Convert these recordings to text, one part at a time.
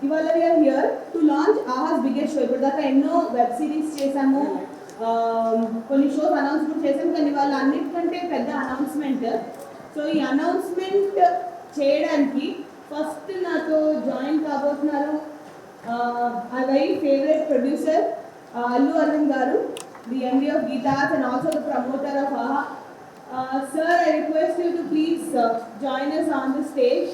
ఇవాళ we are here to launch Aha's biggest show. ఇప్పుడు దాకా ఎన్నో వెబ్ సిరీస్ చేసాము, కొన్ని షోస్ అనౌన్స్ కూడా చేసాము, కానీ ఇవాళ అన్నిటికంటే పెద్ద అనౌన్స్మెంట్. సో ఈ అనౌన్స్మెంట్ చేయడానికి ఫస్ట్ నాతో జాయిన్ కాబోతున్నారు ఆ very favourite producer Allu Aravind garu, the MD of Geetha Arts and also the promoter of AHA. Sir, I request you to please join us on the stage.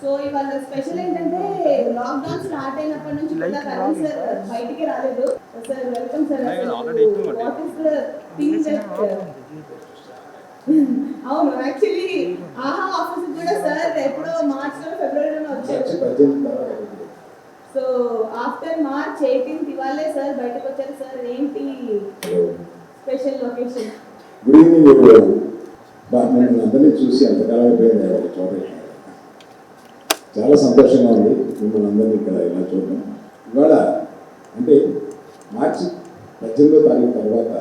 So ఇవాళ స్పెషల్ ఏంటంటే లాక్డౌన్ స్టార్ట్ అయినప్పటి నుంచి కూడా కరణ్ సార్ బయటికి రాలేదు. Sir welcome sir. What is the thing that అవును actually ఆహా office కూడా సార్ ఎప్పుడో మార్చ్లో ఫిబ్రవరిలో వచ్చారు. సో ఆఫ్టర్ మార్చ్ 18th ఇవాళే సార్ బయటకు వచ్చారు. సార్ ఏంటి special location? Good evening everyone. నేను అందరినీ చూసి అంతకాలం అయిపోయింది ఒక చోట. చాలా సంతోషంగా ఉంది మిమ్మల్ని అందరినీ ఇక్కడ ఇలా చూడడం. ఇవాళ అంటే మార్చి 18వ తారీఖు తర్వాత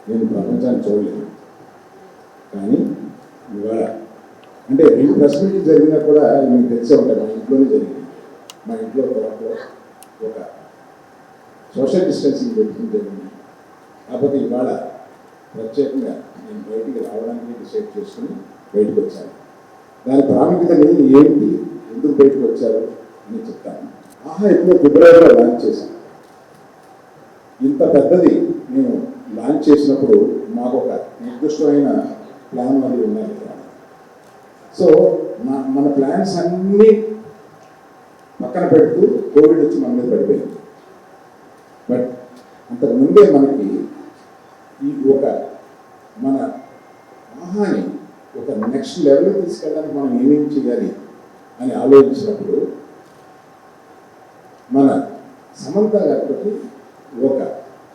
నేను ప్రపంచాన్ని చూడలేదు, కానీ ఇవాళ అంటే 2 ప్రెస్ మీట్లు జరిగినా కూడా మీకు తెలిసే ఉంటాయి. మా ఇంట్లోనే జరిగింది. మా ఇంట్లో ఒక సోషల్ డిస్టెన్సింగ్ పెట్టుకుని జరిగింది. కాకపోతే ఇవాళ ప్రత్యేకంగా నేను బయటికి రావడానికి డిసైడ్ చేసుకుని బయటకు వచ్చాను. దాని ప్రాముఖ్యత ఏంటి, ఎందుకు బయటకు వచ్చారు అని చెప్తాను. ఆహా ఎప్పుడో ఫిబ్రవరిలో లాంచ్ చేశాను. ఇంత పెద్దది నేను లాంచ్ చేసినప్పుడు మాకు ఒక నిర్దిష్టమైన ప్లాన్ అది ఉన్నది. సో మన ప్లాన్స్ అన్నీ పక్కన పెడుతూ కోవిడ్ వచ్చి మన మీద పడిపోయింది. బట్ అంతకుముందే మనకి ఈ మన ఆహాని ఒక నెక్స్ట్ లెవెల్ తీసుకెళ్ళడానికి మనం ఏమేమి చేయాలి అని ఆలోచించినప్పుడు మన సమంత గారితో ఒక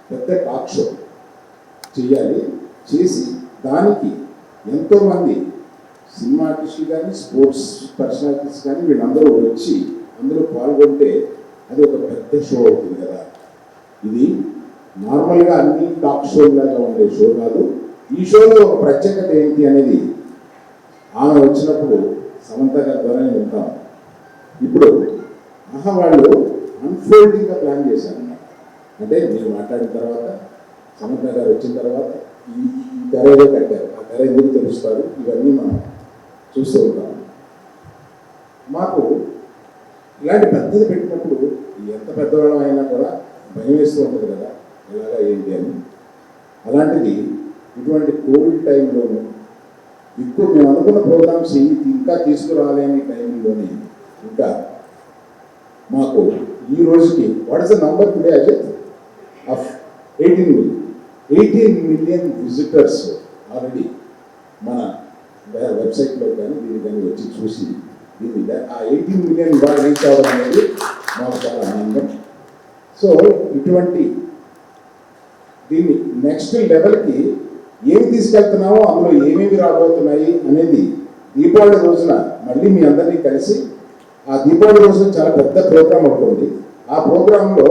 పెద్ద టాక్ షో చేయాలి. చేసి దానికి ఎంతోమంది సినిమా ఆర్టిస్టులు కానీ స్పోర్ట్స్ పర్సనాలిటీస్ కానీ వీళ్ళందరూ వచ్చి అందులో పాల్గొంటే అది ఒక పెద్ద షో అవుతుంది కదా. ఇది నార్మల్గా అన్ని టాక్ షోలాగా ఉండే షో కాదు. ఈ షోలో ఒక ప్రత్యేకత ఏంటి అనేది ఆమె వచ్చినప్పుడు సమంత గారి ద్వారానే వింటాం. ఇప్పుడు ఆహా వాళ్ళు అన్ఫోల్డింగ్గా ప్లాన్ చేశారు అన్నమాట. అంటే మీరు మాట్లాడిన తర్వాత సమంత గారు వచ్చిన తర్వాత ఈ తెర ఏదో కట్టారు. ఆ తెర ఎందుకు తెలుస్తారు ఇవన్నీ మనం చూస్తూ ఉంటాం. మాకు ఇలాంటి పెద్దది పెట్టినప్పుడు ఎంత పెద్దవాళ్ళం అయినా కూడా భయం వేస్తూ ఉంటుంది కదా, ఎలాగా ఏంటి అని. అలాంటిది ఇటువంటి కోవిడ్ టైంలోనూ ఎక్కువ మేము అనుకున్న ప్రోగ్రామ్స్ ఇంకా తీసుకురాలేని టైంలోనే ఇంకా మాకు ఈ రోజుకి what is the number today Ajay of 18 million visitors already మన వెబ్సైట్లో కానీ దీన్ని కానీ వచ్చి చూసి దీన్ని ఆ 18 మిలియన్ బాగా రీచ్ అవ్వడం అనేది మాకు చాలా ఆనందం. సో ఇటువంటి దీన్ని నెక్స్ట్ లెవెల్కి ఏమి తీసుకెళ్తున్నామో అందులో ఏమేమి రాబోతున్నాయి అనేది దీపావళి రోజున మళ్ళీ మీ అందరినీ కలిసి ఆ దీపావళి రోజున చాలా పెద్ద ప్రోగ్రాం ఉంటుంది. ఆ ప్రోగ్రాంలో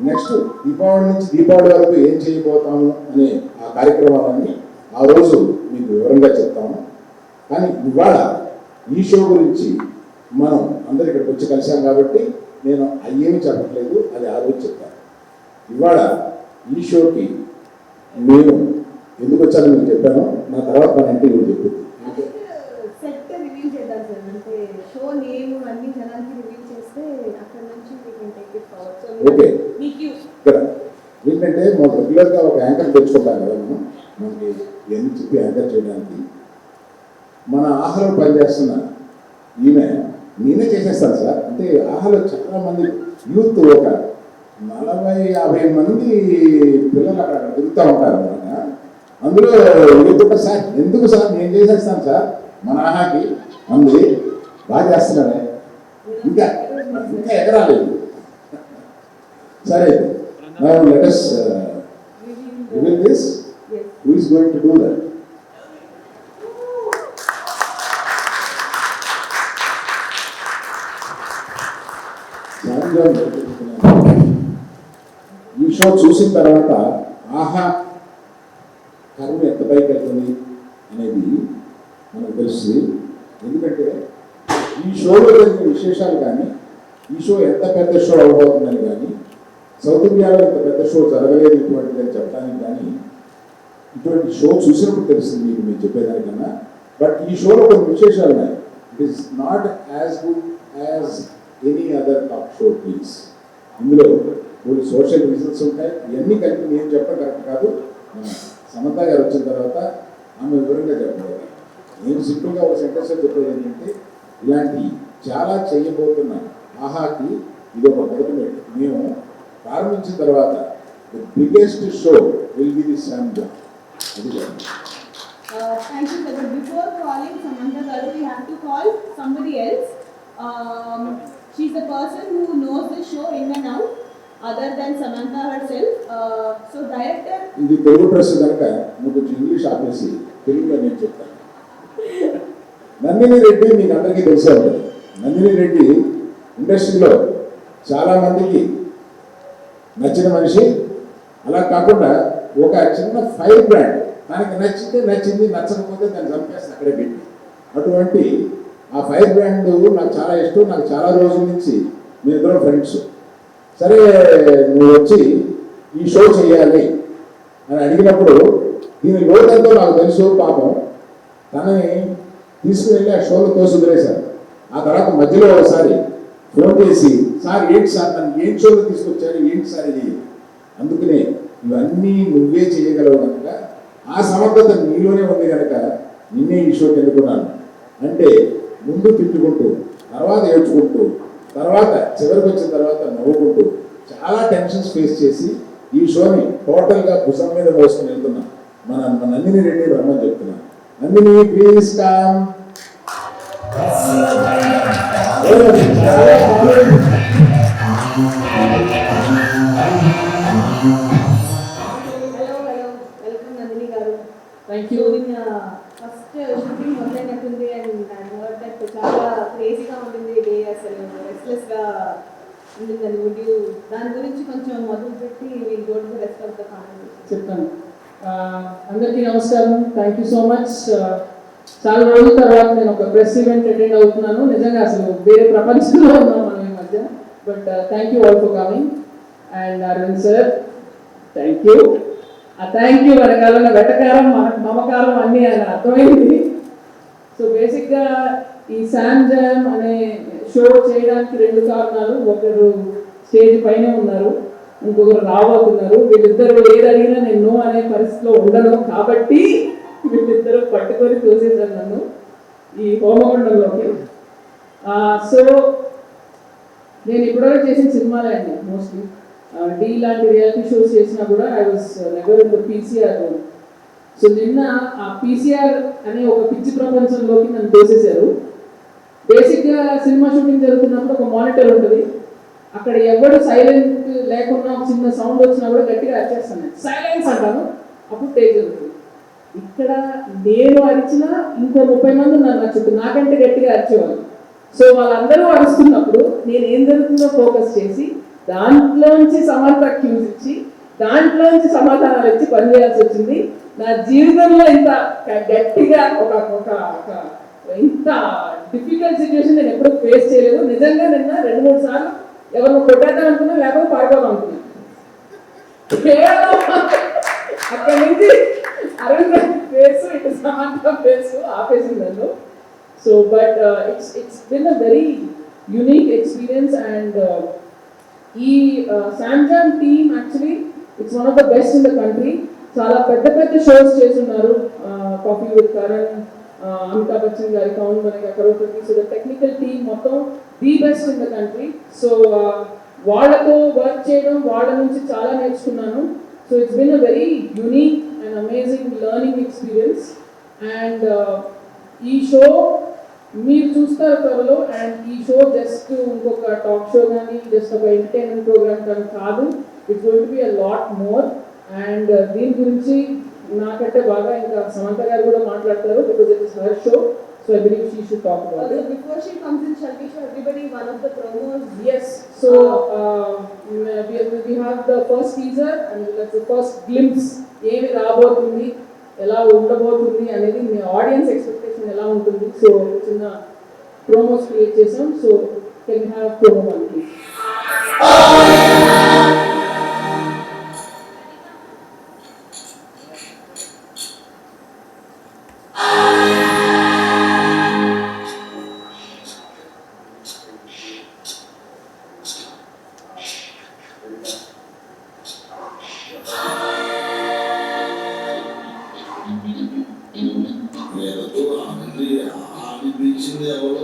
నెక్స్ట్ దీపావళి నుంచి దీపావళి వరకు ఏం చేయబోతాము అనే ఆ కార్యక్రమాలన్నీ ఆ రోజు మీకు వివరంగా చెప్తాము. కానీ ఇవాళ ఈ షో గురించి మనం అందరు ఇక్కడికి వచ్చి కలిసాం కాబట్టి నేను అయ్యేమి చెప్పట్లేదు, అది ఆ రోజు చెప్తాను. ఇవాళ ఈ షోకి నేను ఎందుకు వచ్చానో మీకు చెప్పాను. నా తర్వాత మన ఇంటికి మీరు చెప్పింది సెట్ రివీల్ చేద్దాం సార్. అంటే షో నేమ్ అన్ని జనానికి రివీల్ చేస్తే అక్కడ నుంచి ఓకే. ఇక్కడ ఏంటంటే మనం రెగ్యులర్గా ఒక యాంకర్ తెచ్చుకుంటాం కదా, మనకి ఎన్ని చెప్పి యాంకర్ చేయడానికి. మన ఆహారం పనిచేస్తున్న ఈమె నేనే చేసేస్తాను సార్. అంటే ఆహాలో చాలా మంది యూత్ ఒక 40-50 మంది పిల్లలు అక్కడ తిరుగుతూ ఉంటారు అన్నమాట. అందులో ఎందుకు సార్ నేను చేసేస్తాను సార్ మన ఆహాకి అంది బాగా చేస్తున్నానే, ఇంకా ఎగరాలేదు. సరే, now let us reveal this. Who is going to do that? ఈ షో చూసిన తర్వాత ఆహా కరువు ఎంత పైకి వెళ్తుంది అనేది మనకు తెలుస్తుంది. ఎందుకంటే ఈ షోలో జరిగిన విశేషాలు కానీ, ఈ షో ఎంత పెద్ద షో అవ్వబోతుందని కానీ, సౌత్ ఇండియాలో ఇంత పెద్ద షో జరగలేదు ఇటువంటిదని చెప్పడానికి కానీ, ఇటువంటి షో చూసినప్పుడు తెలుస్తుంది మీకు మేము చెప్పేదానికన్నా. బట్ ఈ షోలో కొన్ని విశేషాలు ఉన్నాయి. It is not as good as any other talk show please. ఇందులో కొన్ని సోషల్ రీజన్స్ ఉంటాయి. ఇవన్నీ కలిపి నేను చెప్పడం కరెక్ట్ కాదు. సమంత గారు వచ్చిన తర్వాత ఆమె వివరంగా చెప్పలేదు. నేను సింపుల్గా ఒక సెంటెన్స్ చెప్పేది ఏంటంటే, ఇలాంటి చాలా చేయబోతున్న ఆహాకి ఇది ఒక మొదటి మెట్టు. మేము ప్రారంభించిన తర్వాత the biggest show will be the Sam Jam. అది Thank you, sir. But before calling Samantha Garu, we have to call somebody else. She's the person who knows the show in and out, other than Samantha herself. So, director. ఇది Telugu press కనుక నువ్వు కొంచెం English ఆపేసి తెలుగులో నేను చెప్తాను. నందిని రెడ్డి మీకు అందరికీ తెలిసే ఉంటుంది. నందిని రెడ్డి ఇండస్ట్రీలో చాలామందికి నచ్చిన మనిషి. అలా కాకుండా ఒక చిన్న ఫైర్ బ్రాండ్, దానికి నచ్చితే నచ్చింది, నచ్చకపోతే దాన్ని చంపేస్తే అక్కడే పెట్టి, అటువంటి ఆ ఫైర్ బ్రాండ్ నాకు చాలా ఇష్టం. నాకు చాలా రోజుల నుంచి మీ ఇద్దరు ఫ్రెండ్స్. సరే నువ్వు వచ్చి ఈ షో చేయాలి అని అడిగినప్పుడు దీని లోతంతో నాకు తెలుసు. పాపం తనని తీసుకువెళ్ళి ఆ షోలో తోసుకునేశారు. ఆ తర్వాత మధ్యలో ఒకసారి ఫోన్ చేసి, సార్ ఏంటి సార్ నన్ను ఏం షోలో తీసుకొచ్చారు, ఏంటి సార్ ఇది, అందుకనే ఇవన్నీ నువ్వే చేయగలవు కనుక, ఆ సమర్థత నీలోనే ఉంది కనుక నిన్నే ఈ షోకి ఎన్నుకున్నాను అంటే, ముందు తిట్టుకుంటూ, తర్వాత ఏడ్చుకుంటూ, తర్వాత చివరికి వచ్చిన తర్వాత నవ్వుకుంటూ, చాలా టెన్షన్స్ ఫేస్ చేసి ఈ షోని టోటల్గా భుజం మీద మోసుకుని వెళ్తున్నాం మన నందిని రెడ్డి రమ్మని చెప్తున్నాను. Nandini please come. Thank you. First shooting మొదలైనట్టుంది అండ్ ఐ హర్డ్ దట్ చాలా క్రేజీగా ఉంటుంది డే, అసలు రెస్ట్లెస్గా ఉంటుందని. వుడ్ యూ దాని గురించి కొంచెం మొదలు పెట్టి will go to the rest of the conversation. చెప్తాను. అందరికీ నమస్కారం. Thank you so much. చాలా రోజుల తర్వాత నేను ఒక ప్రెస్ ఈవెంట్ అటెండ్ అవుతున్నాను. నిజంగా అసలు వేరే ప్రపంచంలో ఉన్నాం మనం ఈ మధ్య. But thank you all for coming. And Arvind sir thank you. ఆ థ్యాంక్ యూ వెనకాల వెటకారం మమకారం అన్నీ అని అర్థమైంది. సో బేసిక్గా ఈ శామ్ జామ్ అనే షో చేయడానికి 2 కారణాలు. ఒకరు స్టేజ్ పైన ఉన్నారు, ఇంకొకరు రాబోతున్నారు. వీళ్ళిద్దరు ఏది అడిగినా నేను నో అనే పరిస్థితిలో ఉండను కాబట్టి వీళ్ళిద్దరూ పట్టుకొని తోసేసారు నన్ను ఈ హోమగుండంలోకి. సో నేను ఇప్పటివరకు చేసిన సినిమాలే అండి మోస్ట్లీ. డీ లాంటి రియాలిటీ షోస్ చేసినా కూడా I was never in the PCR role. So నిన్న ఆ పీసీఆర్ అనే ఒక పిచ్చి ప్రపంచంలోకి నన్ను తోసేశారు. బేసిక్గా సినిమా షూటింగ్ జరుగుతున్నప్పుడు ఒక మానిటర్ ఉంటుంది. అక్కడ ఎవరు సైలెంట్ లేకుండా ఒక చిన్న సౌండ్ వచ్చినా కూడా గట్టిగా అరిచేస్తాను, సైలెన్స్ అంటాను, అప్పుడు టేక్ జరుగుతుంది. ఇక్కడ నేను అరిచినా ఇంకో 30 మంది ఉన్నారు నా చుట్టూ, నాకంటే గట్టిగా అరిచేవాళ్ళు. సో వాళ్ళందరూ అరుస్తున్నప్పుడు నేను ఏం జరుగుతుందో ఫోకస్ చేసి దాంట్లోంచి సమంత క్యూజ్ ఇచ్చి దాంట్లోంచి సమాధానాలు ఇచ్చి పనిచేయాల్సి వచ్చింది. నా జీవితంలో ఇంత గట్టిగా ఒక ఇంత డిఫికల్ట్ సిచ్యువేషన్ నేను ఎప్పుడూ ఫేస్ చేయలేదు. నిజంగా నిన్న 2-3 సార్లు ఎవరిని కొట్టేద్దాం అనుకున్నా, లేకపోతే పారిపోదాం అనుకున్నాను. అక్కడి నుంచి అరవింద్ ఫేస్ ఇటు సమంత ఫేస్ ఆపేసింది నన్ను. So but it's been a very unique experience. And ఈ Sam Jam team actually it's one of the best in the country. చాలా పెద్ద పెద్ద షోస్ చేస్తున్నారు. కాఫీ విత్ కరణ్, అమితాబ్ బచ్చన్ గారి Kaun Banega Crorepati. So the technical team మొత్తం the best in the country. So వాళ్ళతో work చేయడం, వాళ్ళ నుంచి చాలా నేర్చుకున్నాను. So it's been a very unique and amazing learning experience. And ఈ షో మీరు చూస్తారు త్వరలో. అండ్ ఈ షో జస్ట్ ఇంకొక టాక్ షో కానీ జస్ట్ ఒక ఎంటర్టైన్మెంట్ ప్రోగ్రామ్ కానీ కాదు. It's going to be a lot more. And దీని గురించి నాకంటే బాగా ఇంకా సమంత గారు కూడా మాట్లాడతారు, because it is her show. So So I believe she should talk about Also, it. before she comes in, shall we show everybody one of the promos? Yes. So we have the first teaser and that's the first glimpse. ఏమి రాబోతుంది, ఎలా ఉండబోతుంది అనేది మీ audience expectation ఎలా ఉంటుంది. So చిన్న promos create చేసాం. So can have promo one please. నేనతో ఆమె పిలిచింది ఎవరు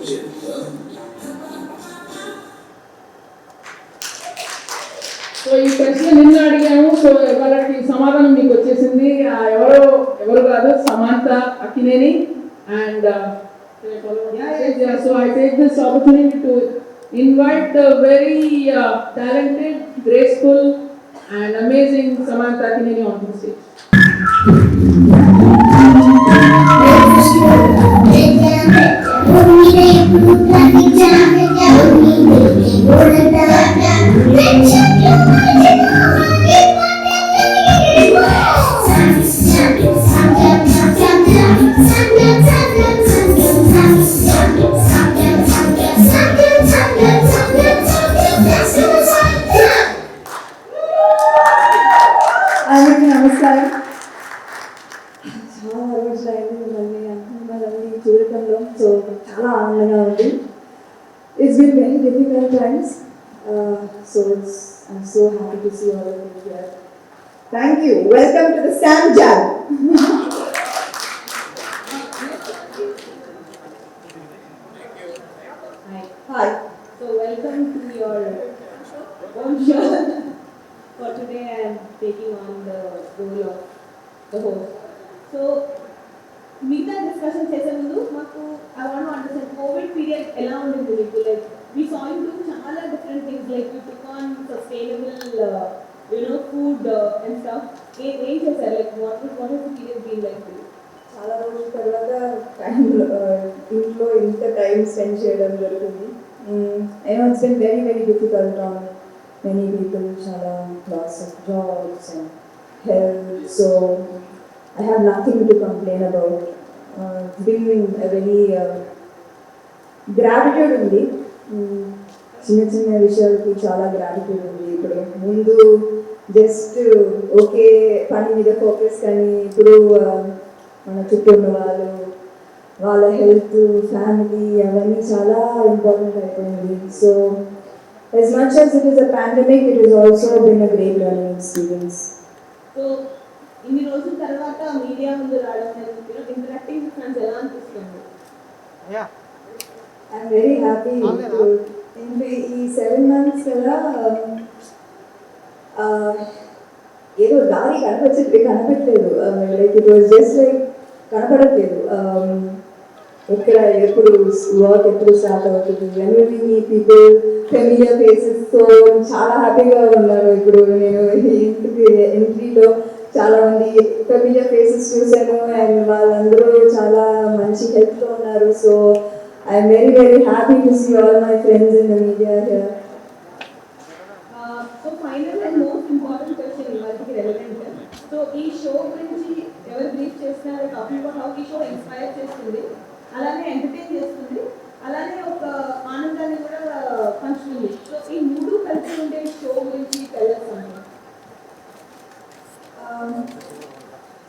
చెప్తా సో ఈ ప్రశ్న నిన్న అడిగాము. సో వాళ్ళకి సమాధానం మీకు వచ్చేసింది. ఎవరు కాదు, Samantha Akkineni. And so I take this opportunity to invite the very talented, graceful and amazing Samantha Akineni onto the stage. అందరికీ నమస్కారం. చాలా రోజులైంది మిమ్మల్ని మిమ్మల్ని చూడటంలో. సో చాలా ఆనందంగా ఉంది. It's been very difficult times. So I'm so happy to see all of you here. Thank you. Welcome to the Sam Jam. Hi. So welcome to your own show. For today, I am taking on the role of the host. So, మిగతా discussion చేసే ముందు మాకు I want to understand covid period ఎలా ఉండింది మీకు. Like we saw you do చాలా different things. Like you took on sustainable food and stuff. ఏం చేశారు? Like what is the period been like? చాలా రోజుల తర్వాత టైంలో ఇంట్లో ఇంత టైం స్పెండ్ చేయడం జరుగుతుంది. It's been very very difficult on many people. చాలా loss of jobs and health. So I have nothing to complain about. Been very gratitude ఉంది. చిన్న చిన్న విషయాలకి చాలా గ్రాటిట్యూడ్ ఉంది. ఇప్పుడు ముందు జస్ట్ ఓకే పని మీద ఫోకస్, కానీ ఇప్పుడు మన చుట్టూ ఉన్న వాళ్ళ హెల్త్, ఫ్యామిలీ అవన్నీ చాలా ఇంపార్టెంట్ అయిపోయింది. So as much as it is a pandemic, it has also been a great learning experience. So ఇన్ని రోజుల తర్వాత మీడియా ముందు రావడం, ఇంటరాక్టింగ్ విత్ ఫ్రెండ్స్ ఎలా అనిపిస్తుంది? I'm very happy to ఈ 7 months కదా ఏదో దారి కనపట్లేదు. Like it was just like కనపడట్లేదు. ఎక్కడ ఎప్పుడు వర్క్ ఎప్పుడు స్టార్ట్ అవుతుంది అని మీ పీపుల్ ఫెమిలియర్ ఫేసెస్. సో చాలా హ్యాపీగా ఉన్నారు. ఇప్పుడు నేను ఇంటికి ఎంట్రీలో చాలా మంది ఫెమిలియర్ ఫేసెస్ చూశాను అండ్ వాళ్ళందరూ చాలా మంచి హెల్త్లో ఉన్నారు. So I'm very very happy to see all my friends in the media here. So final and most important question ఇవాళకి రెలవెంట్. సో ఈ షో గురించి ఎవరు బ్రీఫ్ చేస్తున్నారో టాకింగ్ అబౌట్ హౌ ఈ షో ఇన్స్పైర్ చేస్తుంది, అలానే ఎంటర్టైన్ చేస్తుంది, అలానే ఒక ఆనందాన్ని కూడా పంచుతుంది. సో ఈ మూడు కలిసి ఉండే షో గురించి తెలుస్తాను.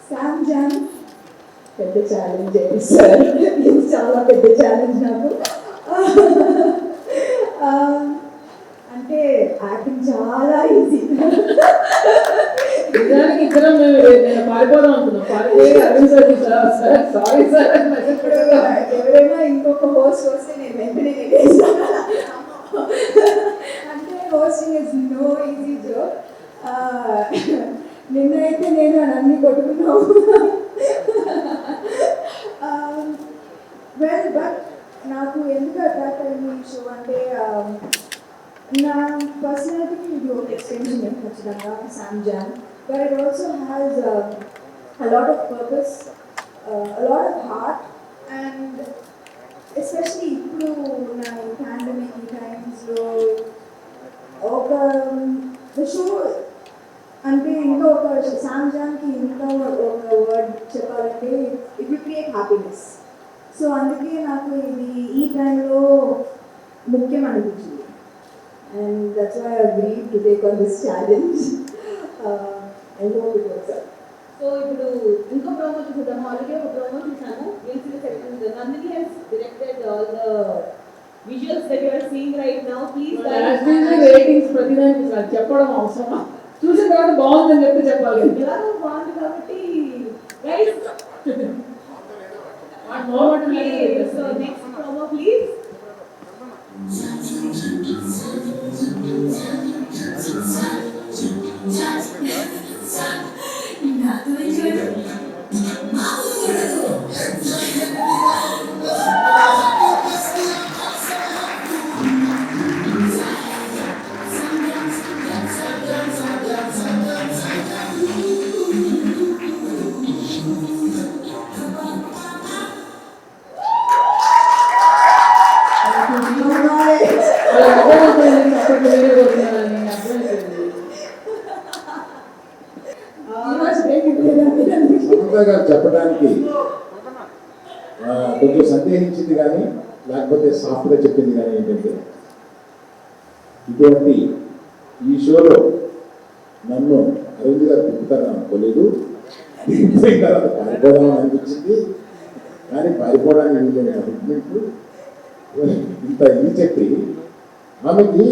శామ్ జామ్ పెద్ద ఛాలెంజ్ సార్. ఇది చాలా పెద్ద ఛాలెంజ్ నాకు. అంటే యాక్టింగ్ చాలా ఈజీ. నిజానికి ఇద్దరం నేను పారిపోదాం అనుకున్నాం. పారిపోయి అరవింద్ సార్ సారీ సార్ ఇప్పుడు ఎవరైనా ఇంకొక హోస్ట్ వస్తే నేను వెంటనే నెగేస్తాను. అంటే hosting is no easy joke. నిన్నైతే నేను అన్నీ కొట్టుకున్నావు. వెల్ బట్ నాకు ఎందుకు అట్రాక్ట్ అయింది ఈ షో అంటే నా పర్సనాలిటీకి ఇది ఒక ఎక్స్టెన్షన్ ఖచ్చితంగా Sam jam. But it also has a lot of purpose. a lot of heart, and especially ఇప్పుడు నా పాండమిక్ టైమ్స్లో ఒక the show అంటే ఇంకా ఒక సామ్జాన్కి ఇంకా ఒక వర్డ్ చెప్పాలంటే it will create happiness. So అందుకే నాకు ఇది ఈ టైంలో ముఖ్యం అనిపించింది, and that's why I agreed to take on this challenge. I hope it works out. So ఇప్పుడు ఇంకో ప్రోమో చూద్దాము. ఆల్రెడీ ఒక ప్రోమో చూసాము. Nandini has directed all the visuals that you are seeing right now. Please guys, ratings ప్రతిదానికి sir చెప్పడం అవసరమా? చూసిన తర్వాత బాగుందని చెప్పి చెప్పాలి. ఎలాగో బాగుంది కాబట్టి guys, so next promo please. Samantha గారు చెప్పడానికి కొంచెం సందేహించింది కానీ లేకపోతే సాఫ్ట్గా చెప్పింది కానీ ఏంటంటే, ఇటువంటి ఈ షోలో నన్ను అరవింద్ గారు తిప్పుతారని అనుకోలేదు, దిగిపోయిన తర్వాత పారిపోదామని అనిపించింది, కానీ పారిపోవడానికి వీళ్ళని కమిట్మెంట్ ఇంత ఇది చెప్పి ఆమెకి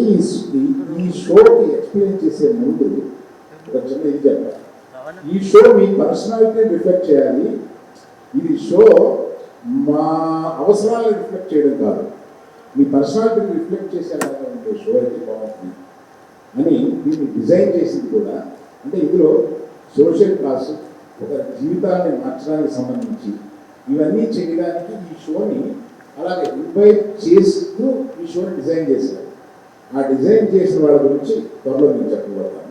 ఈ షోకి ఎక్స్ప్లెయిన్ చేసే ముందు ఒక చిన్న ఇది చెప్పాలి. ఈ షో మీ పర్సనాలిటీ రిఫ్లెక్ట్ చేయాలి, ఇది షో మా అవసరాలను రిఫ్లెక్ట్ చేయడం కాదు, మీ పర్సనాలిటీని రిఫ్లెక్ట్ చేసేలాగా ఉండే షో అయితే బాగుంటుంది అని దీన్ని డిజైన్ చేసింది కూడా. అంటే ఇందులో సోషల్ క్లాస్, ఒక జీవితాన్ని మార్చడానికి సంబంధించి ఇవన్నీ చేయడానికి ఈ షోని అలాగే ఇన్వైట్ చేస్తూ ఈ షోని డిజైన్ చేశారు. ఆ డిజైన్ చేసిన వాళ్ళ గురించి త్వరలో నేను చెప్పబడతాను.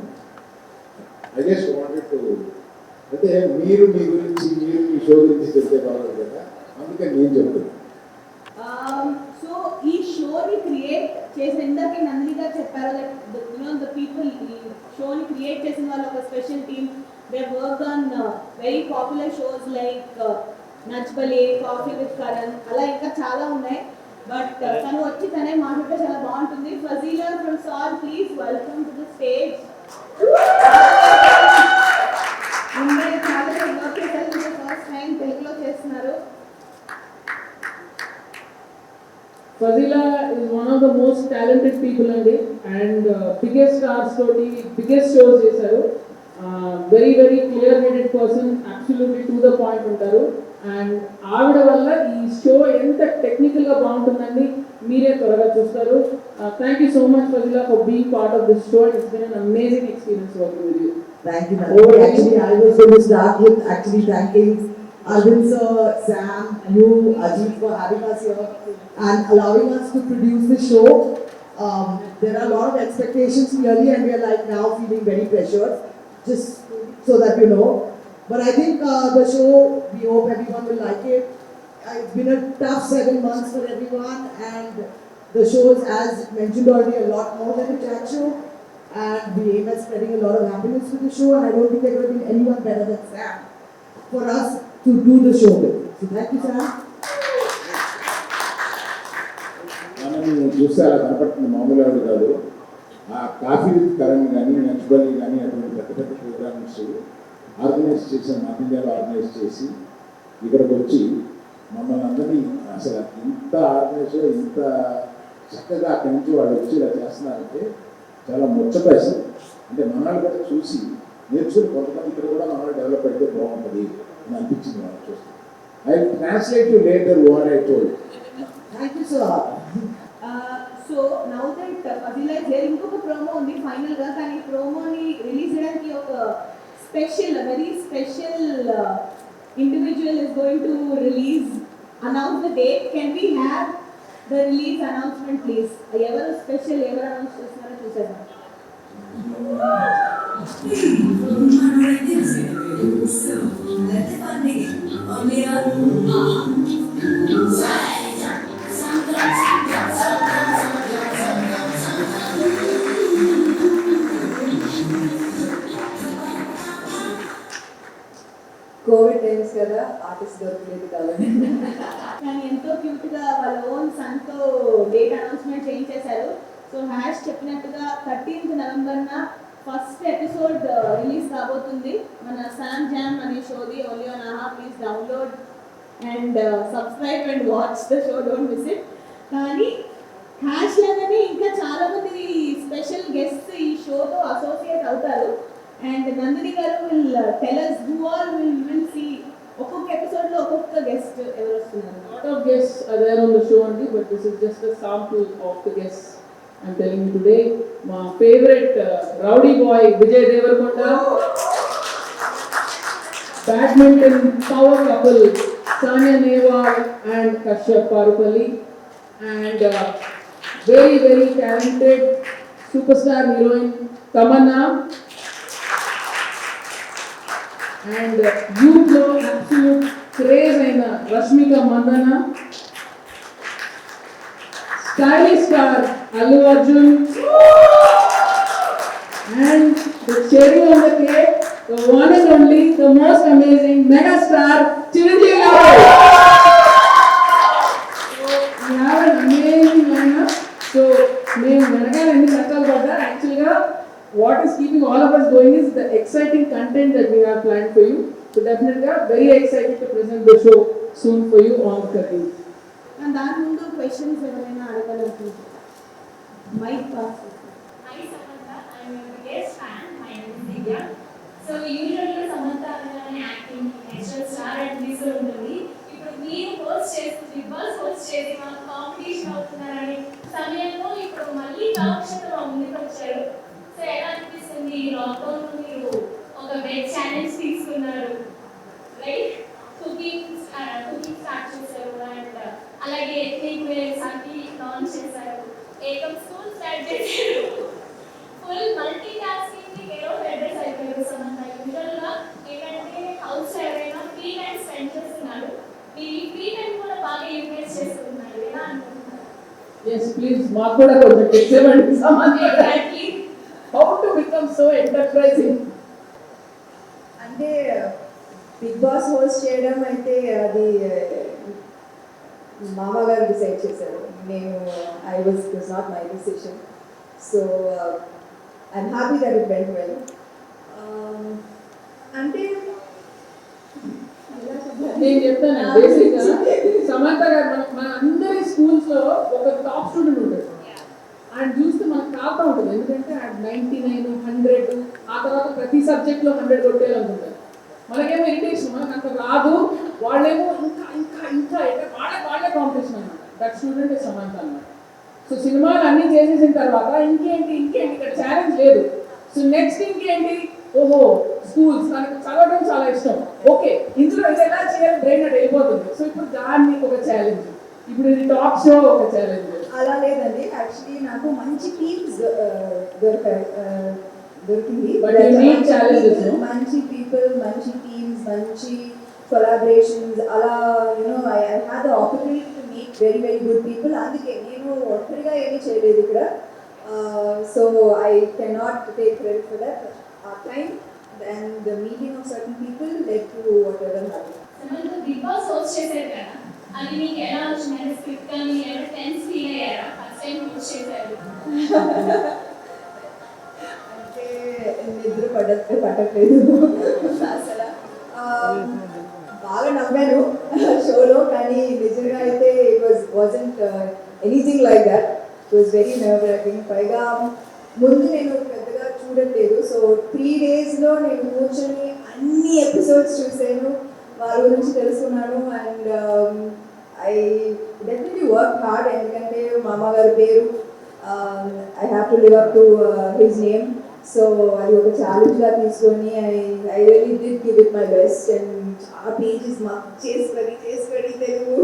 ఐ జస్ట్ వాంటెడ్ టు, అంటే మీరు మీ గురించి మీరు మీ షో గురించి చెప్తే బాగుంది కదా, అందుకని నేను చెప్తున్నాను. సో ఈ షోని క్రియేట్ చేసిన ఇందాకే నందిని గారు చెప్పారు దట్ ద పీపుల్ ఈ షోని క్రియేట్ చేసిన వాళ్ళు ఒక special team. They work on very popular shows like Nach Baliye, coffee with Karan, అలా ఇంకా చాలా ఉన్నాయి. బట్ తను వచ్చి తనే మాట్లాడితే చాలా బాగుంటుంది. ఫజీలా ఫ్రమ్ సాల్, please welcome to the stage. ముందే చాలా వర్క్ చేశారు, ఫస్ట్ టైం తెలుగులో చేస్తున్నారు. Fazila is one of the most talented people and biggest stars toti biggest shows chesaru. Very very clear headed person, absolutely to the point untaru, and ఆవిడ వల్ల ఈ show ఎంత technical గా బాగుంటుందండి మీరే త్వరగా చూస్తారు. Thank you so much Fazila for being part of this show. It's been an amazing experience working with you. Thank you, Nandini. Actually, I was going to start with thanking Arvind sir, Sam, you, Ajit for having us here and allowing us to produce the show. There are a lot of expectations clearly, and we are like now feeling very pressured, just so that you know. But I think the show, we hope everyone will like it. It's been a tough 7 months for everyone, and the show is, as mentioned already, a lot more than a chat show. And we aim at spreading a lot of happiness with the show, and I don't think there could have been anyone better than Sam for us to do the show with. So thank you, Sam. మనం చూస్తే అలా కనపడుతుంది, మామూలు ఎవరు కాదు. ఆ coffee with Karan కానీ నచ్బలి కానీ అటువంటి పెద్ద పెద్ద ప్రోగ్రామ్స్ ఆర్గనైజ్ చేసి నార్త్ ఇండియాలో ఆర్గనైజ్ చేసి ఇక్కడికి వచ్చి మమ్మల్ని అందరినీ అసలు ఇంత ఆర్గనైజ్ ఇంత చక్కగా అక్కడి నుంచి వాళ్ళు వచ్చి ఇలా చేస్తున్నారంటే చాలా ముచ్చటేసి, అంటే మనల్ని కూడా చూసి నేర్చుకుని కొంతమంది ఇక్కడ కూడా మనల్ని డెవలప్ అయితే బాగుంటుంది అని అనిపించింది వాళ్ళు చూస్తే. I translate you later what I told. Thank you, sir. So now that Fazila is here, ఇంకొక ప్రోమో ఉంది ఫైనల్ గా. కానీ ప్రోమోని రిలీజ్ చేయడానికి ఒక special, very special individual is going to release, announce the date. Can we have the release announcement please? ఎవరు special, ఎవరు announce చేస్తున్నారో చూసేద్దాం. కోవిడ్ టైమ్స్ కదా ఆర్టిస్ట్ దొరకలేదు కాబట్టి కానీ ఎంతో క్యూట్ గా వాళ్ళ ఓన్ సన్ తో డేట్ అనౌన్స్మెంట్ చేయించేశారు. సో హ్యాష్ చెప్పినట్టుగా 13th నవంబర్న ఫస్ట్ ఎపిసోడ్ రిలీజ్ కాబోతుంది మన శామ్ జామ్ అనే షోది. ఓన్లీ ఆన్ ఆహా. Please download and subscribe and watch the show, don't miss it. కానీ హ్యాష్ లాగానే ఇంకా చాలా మంది స్పెషల్ గెస్ట్స్ ఈ షోతో అసోసియేట్ అవుతారు. అండ్ నందిని గారు will tell us who all will see. ఒక్కొక్క ఎపిసోడ్ లో ఒక్కొక్క గెస్ట్ ఎవరు వస్తున్నారు. Lot of guests are there on the show only, but this is just a sample of the guests I'm telling you today. My favorite rowdy boy Vijay Devarkonda, badminton power couple Sania Nehwal and Kashyap Parupalli, and very very talented superstar heroine Tamanna, and youth lo absolute craze aina Rashmika Mandana, stylish star Allu Arjun, and the cherry on the cake, the one and only, the most amazing mega star Chiranjeevi garu. So we have an amazing lineup. So మేము వెనకాల ఎన్ని కష్టాలు పడ్డా యాక్చువల్గా what is keeping all of us going is the exciting content that we have planned for you. So definitely very excited to present the show soon for you on the 13th. And దాని ముందు questions ఎవరైనా అడగలనుకుంటున్నారు. Mike pass. Hi Samantha, I'm your biggest fan. My name is Divya. So usually Samantha అనగానే acting, natural star and this ఉంటుంది. ఇప్పుడు మీరు host చేసి big Boss host చేసి మన కాంపిటీషన్ అవుతున్నారని సమయంలో ఇప్పుడు మళ్ళీ టాక్ షోతో మా ముందుకు వచ్చారు. సో ఎలా అనిపిస్తుంది? లాక్డౌన్ మీరు ఒక వెబ్ ఛాలెంజ్ తీసుకున్నారు, రైట్? కుకింగ్ స్టార్ట్ చేశారు అండ్ అలాగే ఎథ్నిక్ వేర్స్ అన్ని లాంచ్ చేశారు. ఏకం స్కూల్ స్టార్ట్ చేశారు. ఫుల్ మల్టీ టాస్కింగ్ కి ఏదో అడ్రస్ అయిపోయారు సమంత. యూజువల్గా ఏంటంటే హౌస్ ఎవరైనా ఫ్రీ టైం స్పెండ్ చేస్తున్నారు, మీరు ఈ ఫ్రీ టైం కూడా బాగా యూటిలైజ్ చేస్తున్నారు. ఎలా అనుకుంటున్నారు? Yes, please మాకు కూడా కొంచెం టిప్స్ ఇవ్వండి సమాధానం. Exactly. How to become so enterprising? అంటే బిగ్ బాస్ హోస్ట్ చేయడం అయితే అది మామగారు డిసైడ్ చేశారు. నేను I was it was not my decision. So I'm happy that it went well. అంటే నేను చెప్తాను బేసిక్గా సమంత గారు మన అందరి స్కూల్స్ లో ఒక టాప్ స్టూడెంట్ ఉంటాడు. ఆయన చూస్తే మనకు కాపుతా ఉంటుంది, ఎందుకంటే ఆయన 99, 100, ఆ తర్వాత ప్రతి సబ్జెక్ట్లో 100 కొట్టేయాలనుకుంటారు. మనకేమో ఇరిటేషన్, మనకు అంత రాదు, వాళ్ళేమో ఇంకా ఇంకా ఇంకా వాళ్ళే కాంపిటీషన్ అనమాట. దట్ స్టూడెంట్ సమంత అనమాట. సో సినిమాలు అన్నీ చేసేసిన తర్వాత ఇంకేంటి ఇక్కడ ఛాలెంజ్ లేదు. సో నెక్స్ట్ ఇంకేంటి, ఓహో స్కూల్స్, నాకు చదవడం చాలా ఇష్టం, ఓకే ఇందులో ఇది ఎలా చేయాలి బ్రెయిన్ అట్ వెళ్ళిపోతుంది. సో ఇప్పుడు దాన్ని ఒక ఛాలెంజ్, ఇప్పుడు ఇది టాక్ షో ఒక ఛాలెంజ్. అలా లేదండి, యాక్చువల్లీ నాకు మంచి టీమ్స్ దొరికింది. But you need challenges, no? మంచి పీపుల్, మంచి టీమ్స్, మంచి కొలాబరేషన్స్, అలా you know I had the opportunity to meet very very good people. అందుకే నేను ఒంటరిగా ఏమీ చేయలేదు ఇక్కడ. So I can not take credit for that. ఆ time and the meeting of certain people led to whatever happen. Samantha Bigg Boss host చేశారు కదా, అది మీకు ఎలా వచ్చింది? స్క్రిప్ట్ కానీ ఎవరు టెన్స్ ఫీల్ అయ్యారా ఫస్ట్ టైం హోస్ట్ చేశారు? అంటే నిద్ర పట్టట్లేదు అసలు. బాగా నవ్వాను షోలో, కానీ నిజంగా అయితే it wasn't anything like that. It was very nerve wracking. పైగా ముందు నేను పెద్దగా చూడట్లేదు. సో 3 daysలో నేను కూర్చొని అన్ని ఎపిసోడ్స్ చూసాను, వారి గురించి తెలుసుకున్నాను. And I definitely work hard, ఎందుకంటే మా అమ్మగారి పేరు, I have to live up to his name. So అది ఒక ఛాలెంజ్గా తీసుకొని I really did give it my best. And చాలా పేజెస్ మాకు చేసుకొని తెలుగు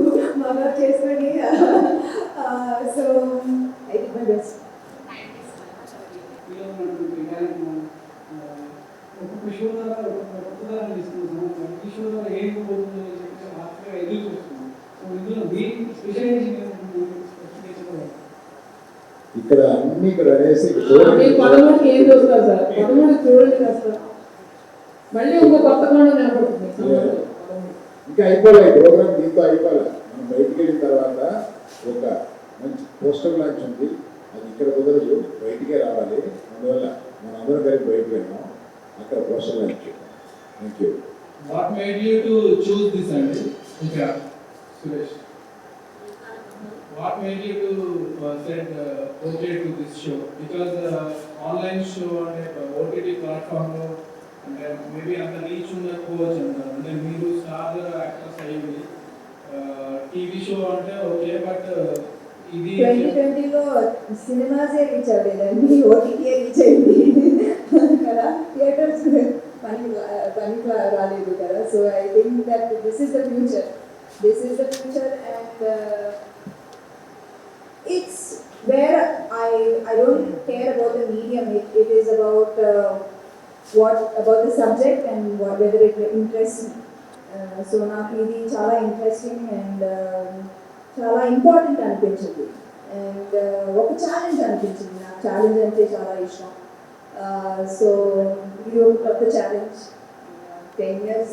మగ చేసుకొని so I did my best. Show ద్వారా ఒక కొత్తదనాన్ని ఇస్తున్నాం. ఈ షో ద్వారా ఏం పోతుందో చెప్పి ఆసక్తిగా ఎదురు చూస్తున్నాం. సో ఇందులో మీ స్పెషలైజేషన్ ఇక్కడ అన్ని ఇక్కడ అనేసి ఇక్కడ మీరు చూడండి. 13కి ఏం చూస్తారు సార్? 13 చూడండి కదా సార్. మళ్ళీ ఇంకో కొత్త కోణం కనపడుతుంది. ఇంకా అయిపోలే ప్రోగ్రామ్, దీంతో అయిపోలే. మనం బయటికి వెళ్ళిన తర్వాత ఒక మంచి పోస్టర్ లాంచ్ ఉంది, అది ఇక్కడ కుదరదు, బయటికే రావాలి. అందువల్ల మనం అందరం కలిపి బయటికి వెళ్ళాం, అక్కడ poster launch. Thank you. What made you to choose this అండి? ఇంకా Suresh, what made you to set okay to this show? Because online show అంటే ఓటీటీ ప్లాట్ఫామ్లో అంటే మేబీ అంత రీచ్ ఉండకపోవచ్చు అంటారు. అంటే మీరు స్టార్ యాక్టర్స్ అయ్యింది, టీవీ షో అంటే ఓకే, బట్ ఇది 2020లో సినిమాసే రీచ్ అవ్వలేదండి, ఓటీటీ రీచ్ అయింది కదా, థియేటర్స్ పని రాలేదు కదా. So I think that this is the future, and it's where I don't care about the medium. It is about about the subject and whether it interests me. So నాకు ఇది చాలా interesting and చాలా important అనిపించింది, and ఒక challenge అనిపించింది. నాకు challenge అంటే చాలా ఇష్టం. సో ఇది ఒక కొత్త challenge. 10 years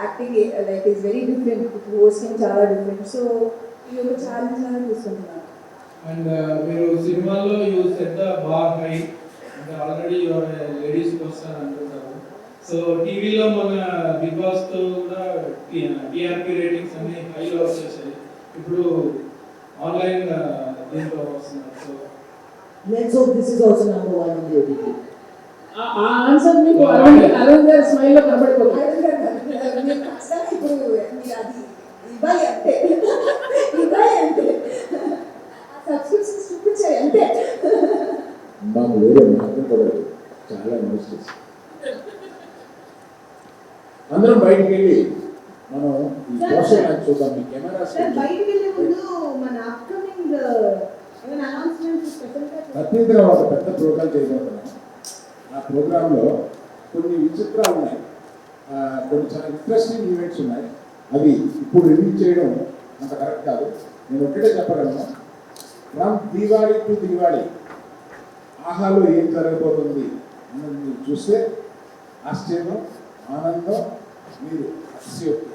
acting like is very different, hosting చాలా డిఫరెంట్. సో ఇది ఒక ఛాలెంజ్ లాగా తీసుకుంటున్నాను. అండ్ మీరు సినిమాలో you set the bar high, అంటే ఆల్రెడీ యువర్ లేడీస్ పర్సన్ అంటున్నారు. సో టీవీలో మన బిగ్ బాస్తో కూడా టీఆర్పీ రేటింగ్స్ అన్ని హైలో వచ్చేసాయి. ఇప్పుడు ఆన్లైన్ దీంట్లో వస్తున్నారు. So let's hope this is also number 1 on the OTT. ఆ ఆన్సర్ మీకు అరవింద్ గారి స్మైల్లో కనబడిపోతుంది. మీరు ఖచ్చితంగా ఇప్పుడు మీరు అది ఇవ్వాలి అంతే, ఇవ్వాలి అంతే, సబ్స్క్రిప్షన్స్ చూపించాయి అంతే. మాకు వేరే మార్గం కూడా లేదు, చాలా ఇన్వెస్టర్స్. అందరం బయటికి వెళ్ళి మనం ఈ పోస్టర్ లాంచ్ చూద్దాం. మీ కెమెరాస్ సార్ బయటికి వెళ్ళే ముందు మన అప్కమింగ్ ఏమైనా అనౌన్స్మెంట్స్ స్పెషల్గా ప్రతిదిన ఒక పెద్ద ప్రోగ్రామ్ చేయబోతున్నాం. ఆ ప్రోగ్రాంలో కొన్ని విచిత్రాలు ఉన్నాయి, కొన్ని చాలా ఇంట్రెస్టింగ్ ఈవెంట్స్ ఉన్నాయి. అవి ఇప్పుడు రిలీజ్ చేయడం అంత కరెక్ట్ కాదు. నేను ఒకటే చెప్పగలను, ఫ్రమ్ దీవాళి టు దీవాళి ఆహాలో ఏం జరగబోతుంది అన్నది మీరు చూస్తే ఆశ్చర్యం, ఆనందం, మీరు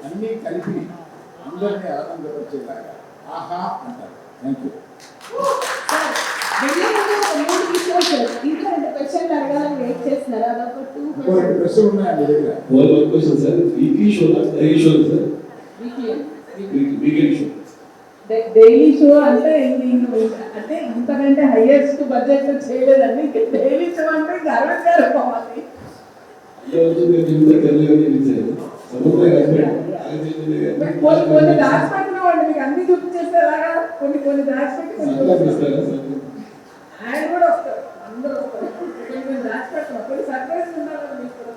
అన్నీ కలిపి అందరినీ ఆనందపరిచేలాగా ఆహా అంటారు. Thank you. ఇంకా రెండు క్వశ్చన్లు అడగాలని వెయిట్ చేస్తున్నారు. అదొక 2 ఇంకో 2 ప్రశ్నలు ఉన్నాయండి దగ్గర. one question, sir. Weekly show, daily show, sir. Weekend show. Daily show అంటే అంటే ఇంతకంటే హైయెస్ట్ బడ్జెట్ చేయలేదండి. డైలీ షో అంటే గర్వంగా పోవాలి. కొన్ని దాచిపెట్టినామండి, మీకు అన్ని చూపించేసేలాగా కొన్ని దాచిపెట్టి ఆయన కూడా వస్తారు, అందరూ వస్తారు. కొన్ని దాచిపెట్టినా కొన్ని సర్ప్రైజ్ ఉండాలని మీకు కూడా.